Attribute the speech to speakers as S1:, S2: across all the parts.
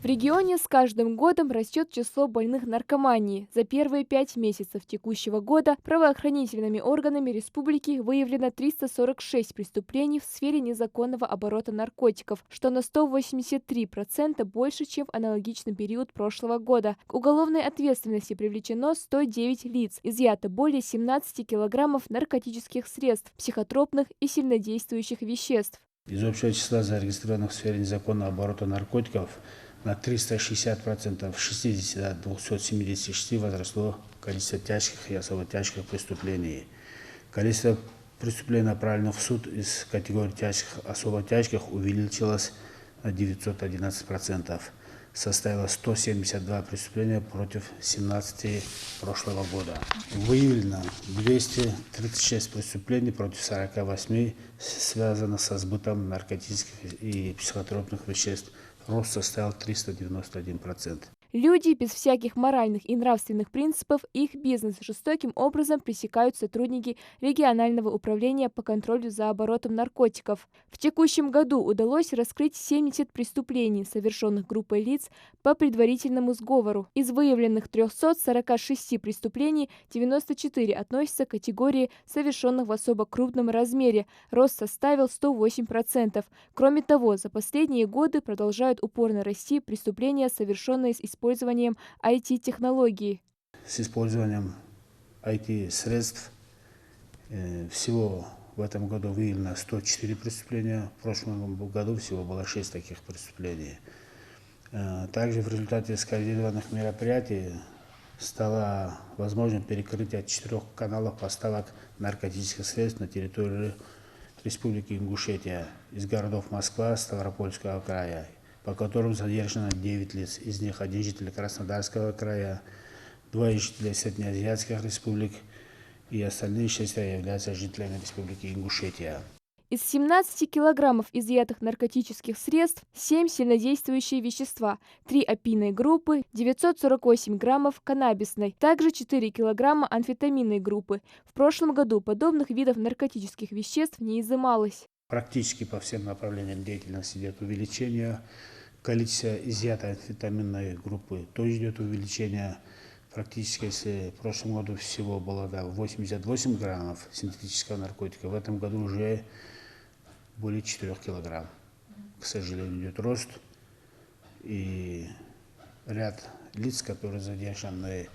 S1: В регионе с каждым годом растет число больных наркоманией. За первые 5 месяцев текущего года правоохранительными органами республики выявлено 346 преступлений в сфере незаконного оборота наркотиков, что на 183% больше, чем в аналогичный период прошлого года. К уголовной ответственности привлечено 109 лиц, изъято более 17 килограммов наркотических средств, психотропных и сильнодействующих веществ.
S2: Из общего числа зарегистрированных в сфере незаконного оборота наркотиков на 360%, 60 до 276 возросло количество тяжких и особо тяжких преступлений. Количество преступлений, направленных в суд из категории тяжких, особо тяжких, увеличилось на 911%. Составило 172 преступления против 17 прошлого года. Выявлено 236 преступлений против 48, связанных со сбытом наркотических и психотропных веществ. Рост составил 391%.
S1: Люди без всяких моральных и нравственных принципов, их бизнес жестоким образом пресекают сотрудники регионального управления по контролю за оборотом наркотиков. В текущем году удалось раскрыть 70 преступлений, совершенных группой лиц по предварительному сговору. Из выявленных 346 преступлений 94 относятся к категории совершенных в особо крупном размере. Рост составил 108%. Кроме того, за последние годы продолжают упорно расти преступления, совершенные с использованием IT-технологий.
S2: С использованием IT-средств всего в этом году выявлено 104 преступления. В прошлом году всего было 6 таких преступлений. Также в результате скоординированных мероприятий стало возможным перекрытие 4 каналов поставок наркотических средств на территорию Республики Ингушетия из городов Москва, Ставропольского края, по которым задержано 9 лиц, из них 1 житель Краснодарского края, 2 жителя среднеазиатских республик и остальные 6 являются жителями Республики Ингушетия.
S1: Из 17 килограммов изъятых наркотических средств 7 сильнодействующие вещества, 3 опийной группы, 948 граммов каннабисной, также 4 килограмма амфетаминной группы. В прошлом году подобных видов наркотических веществ не изымалось.
S2: Практически по всем направлениям деятельности идет увеличение. Количество изъятой амфетаминной группы тоже идет увеличение. Практически, если в прошлом году всего было 88 граммов синтетического наркотика, в этом году уже более 4 килограмм. К сожалению, идет рост. И ряд лиц, которые задержаны,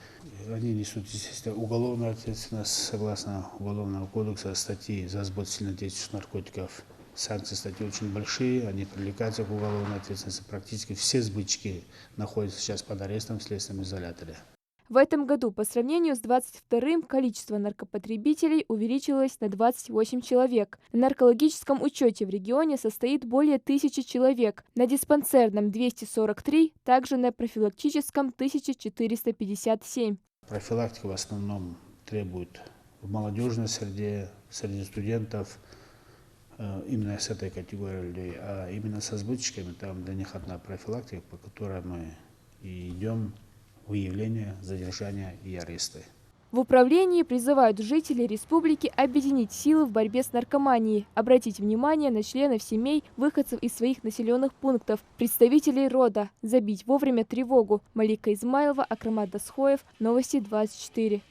S2: они несут, естественно, уголовную ответственность согласно Уголовного кодекса, статьи за сбыт сильнодействующих наркотиков. Санкции статьи очень большие, они привлекаются к уголовной ответственности. Практически все сбытчики находятся сейчас под арестом в следственном изоляторе.
S1: В этом году по сравнению с 2022 количество наркопотребителей увеличилось на 28 человек. На наркологическом учете в регионе состоит более 1000 человек, на диспансерном 243, также на профилактическом 1457.
S2: Профилактика в основном требует в молодежной среде, среди студентов, именно с этой категорией людей, а именно со сбытчиками, там для них одна профилактика, по которой мы и идем. Выявление, задержание и аресты.
S1: В управлении призывают жителей республики объединить силы в борьбе с наркоманией, обратить внимание на членов семей, выходцев из своих населенных пунктов, представителей рода, забить вовремя тревогу. Малика Измайлова, Акрамат Дасхоев, Новости 24.